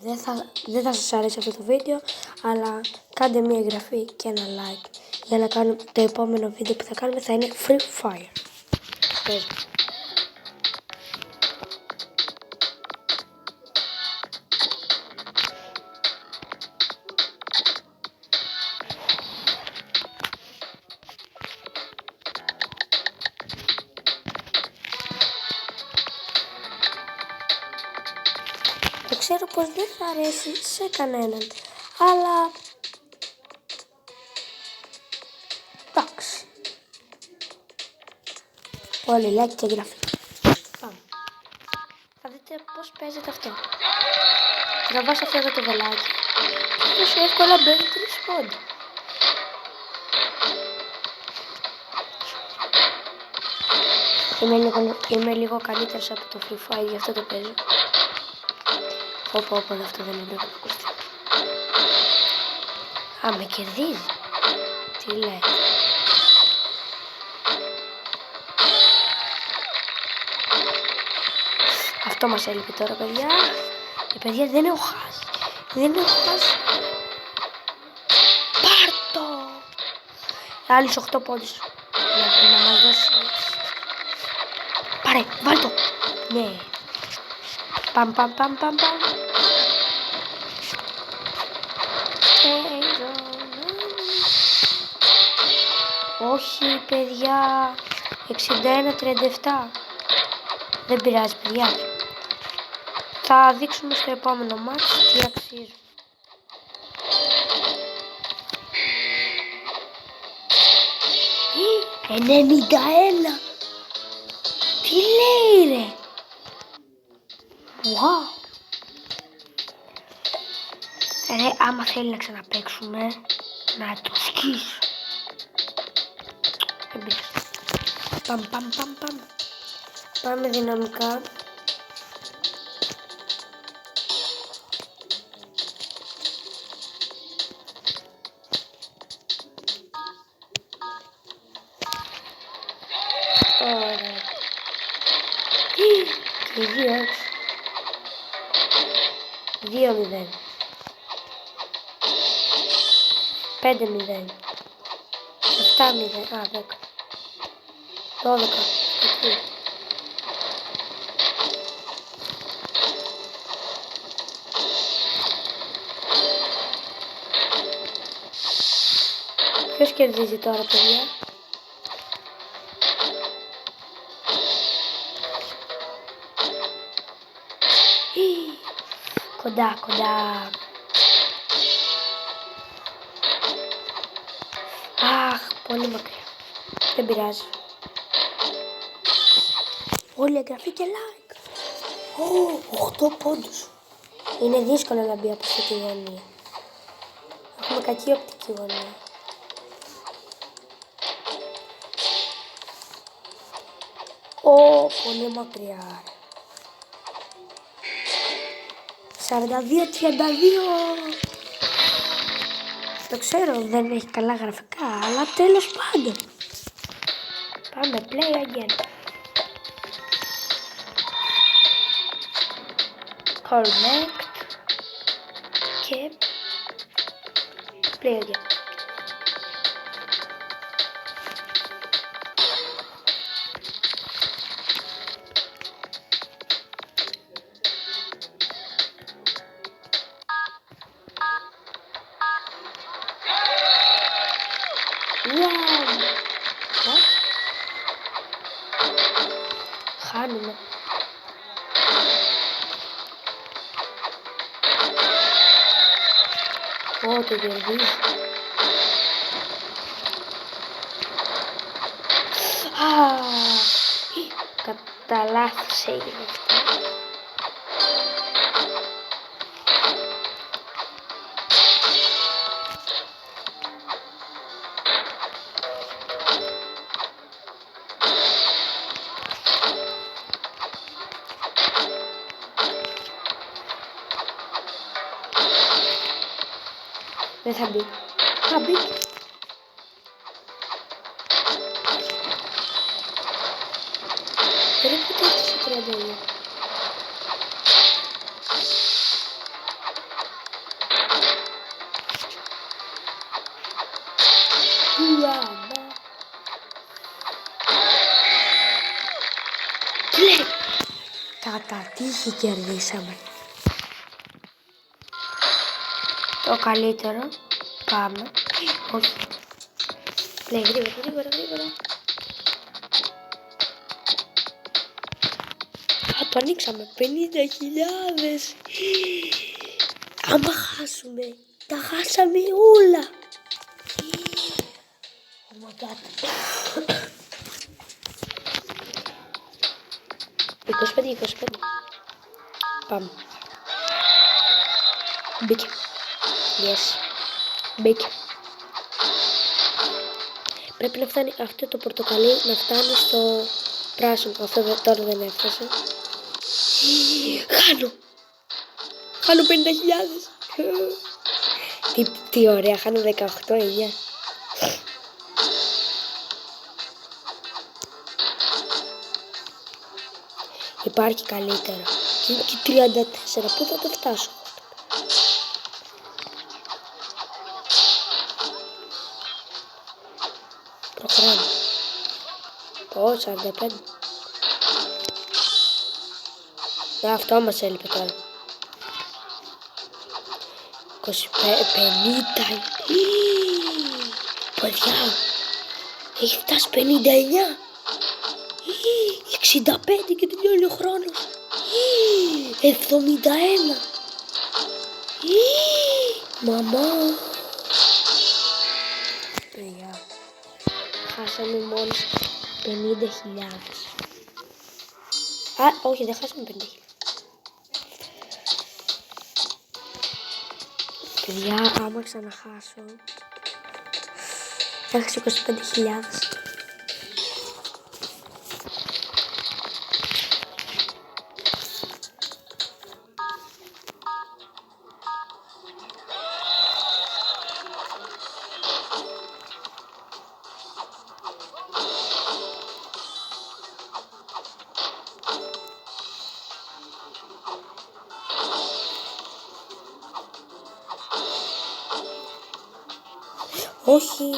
Δεν θα σας αρέσει αυτό το βίντεο, αλλά κάντε μια εγγραφή και ένα like για να κάνουμε το επόμενο βίντεο που θα κάνουμε θα είναι Free Fire. Πες. Το ξέρω πως δεν θα αρέσει σε κανέναν, αλλά εντάξει. Όλοι like και εγγραφή. Πάμε. Θα δείτε πως παίζεται αυτό. Τραβάς αυτό εδώ το βελάκι και σου εύκολα μπαίνει 3 πόντι. Είμαι λίγο καλύτερος από το Free Fire, γι' αυτό το παίζω. Όπα, αυτό δεν έπρεπε να ακουστεί. Α, με κερδίζει. Τι λέει. Αυτό μας έλειπε τώρα, παιδιά. Παιδιά, δεν έχω χάσει. Πάρτο! Άλλους 8 πόντους. Να μας δώσει. Πάρε, βάλ' το. Ναι. Παμ. Όχι, παιδιά. 61-37. Δεν πειράζει, παιδιά. Θα δείξουμε στο επόμενο μάτς τι αξίζει. Ή, 91. Τι λέει, ρε. Wow. Ρε, άμα θέλει να ξαναπαίξουμε, να το σκίσω. Πάμε δυναμικά. Ωραία. Και 2-0. 5-0. 7-0. Α, 10. 12. Ποιος κερδίζει τώρα, παιδιά? Κοντά. Αχ, πολύ μακριά. Δεν πειράζει. Όλη εγγραφή και like. 8 πόντους. Είναι δύσκολο να μπει από αυτή τη γωνία. Έχουμε κακή οπτική γωνία. Πολύ μακριά. 42-32. Το ξέρω, δεν έχει καλά γραφικά, αλλά τέλος πάντων. Πάμε, play again. Connect. Και play again. Χάνουμε. Το κερδίζει. Κατά λάθος έγινε αυτό. Δεν θα μπει. Θα μπει. Περίπου το 32. κατά τύχη κερδίσαμε. Το καλύτερο. Πάμε. Όχι. Ναι, γρήγορα. Α, το ανοίξαμε. 50.000. Άμα χάσουμε, τα χάσαμε όλα. Oh my god. 25. Πάμε. Μπήκε. Yes. Μπήκε. Πρέπει να φτάνει αυτό το πορτοκαλί, να φτάνει στο πράσινο. Αυτό τώρα δεν έφτασε. Χάνω 50.000. Τι ωραία, χάνω 18.9. Υπάρχει καλύτερα. Και 34. Πού θα το φτάσω? Προχωράμε. Ω, 45. Αυτό μας έλειπε τώρα. 50. Παιδιά, έχει φτάσει 59. 65 και τελειώνει ο χρόνος. 71. Μαμά. Παιδιά, χάσαμε μόλις 50.000. Α, όχι, δεν χάσαμε 50.000. Παιδιά, άμα ξαναχάσω, θα έχασα 25.000. Όχι.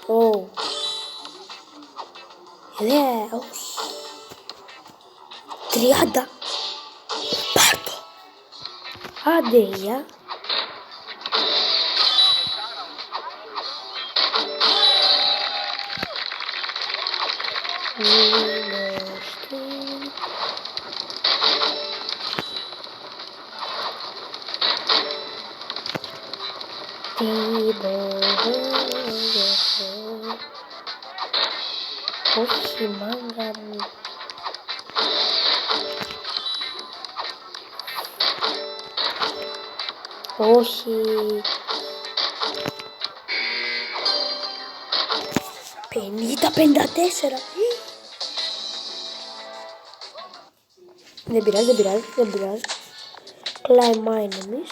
Ω. Όχι. 30. Πάρ' το. Άντε, για. Όχι, μάγκα μου. Όχι. 50-54. Δεν πειράζει. Κλάιμα είναι εμείς.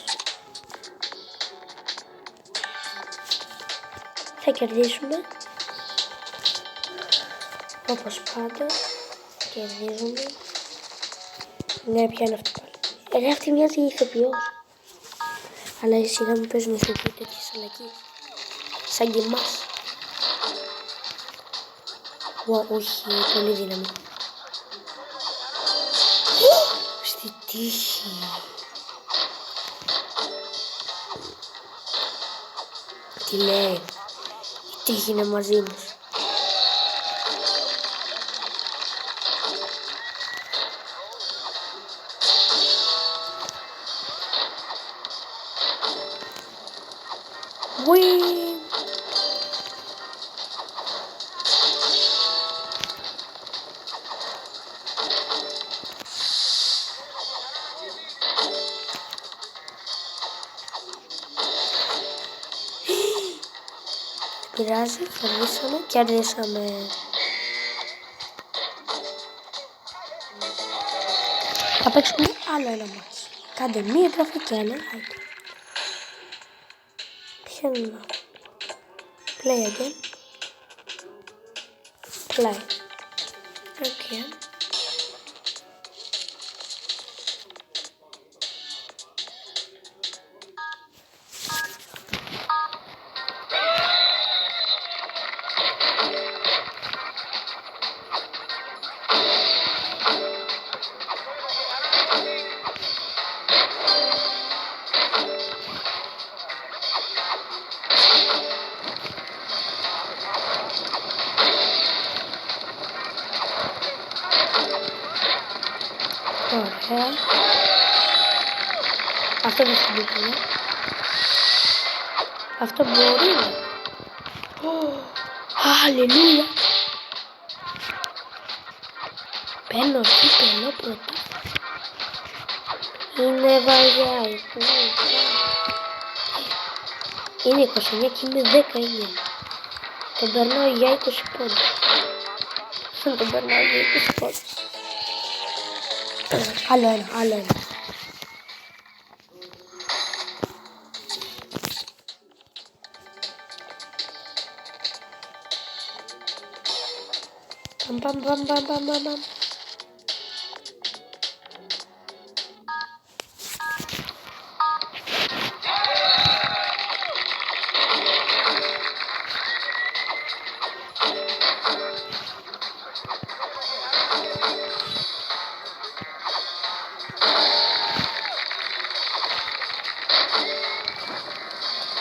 Θα κερδίσουμε. Όπως πάντα. Κερδίζουμε. Ναι, πια είναι αυτό πάλι. Αυτή μοιάζει ηθοποιός. Αλλά σιγά μην παίζουν ηθοποιοί τέτοιες αλλαγές. Σαν και εμάς. Όχι, πολύ δύναμη. Στη τύχη. Τι λέει? Η τύχη είναι μαζί μας. Πειράζει, κερδίσαμε. Θα παίξουμε άλλο ένα μάτς. Κάντε μία εγγραφή και ένα like. Ποιο είναι? Play again. Play. Okay. Αυτό δεν θυμήθηκα. Αυτό μπορεί. Αλληλούια. Παίρνω κύπελλο πρώτα. Είναι βαριά η είναι 29 και είναι 19. Τον περνάω για 20 πόντους. Δεν τον περνάω για 20 πόντους. Άλλο ένα. Παμ.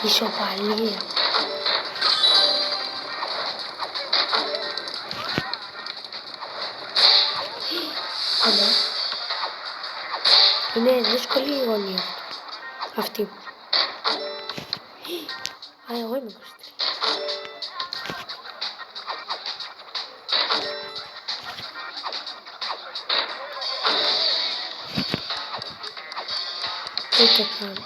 Ισοπαλία. Άμα. Είναι δύσκολη η γωνία αυτή. Α, εγώ είμαι 23. Ούτε καν.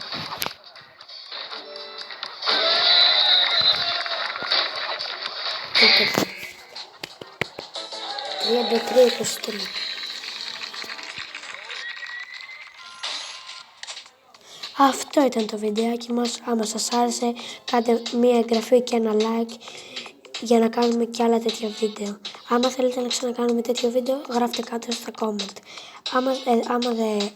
Ούτε καν. 33-23. Αυτό ήταν το βιντεάκι μας. Άμα σας άρεσε, κάντε μία εγγραφή και ένα like για να κάνουμε και άλλα τέτοια βίντεο. Άμα θέλετε να ξανακάνουμε τέτοιο βίντεο, γράφτε κάτω στα comment.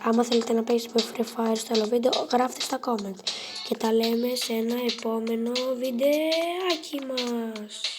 Άμα θέλετε να παίξετε με Free Fire στο άλλο βίντεο, γράφτε στα comment. Και τα λέμε σε ένα επόμενο βιντεάκι μας.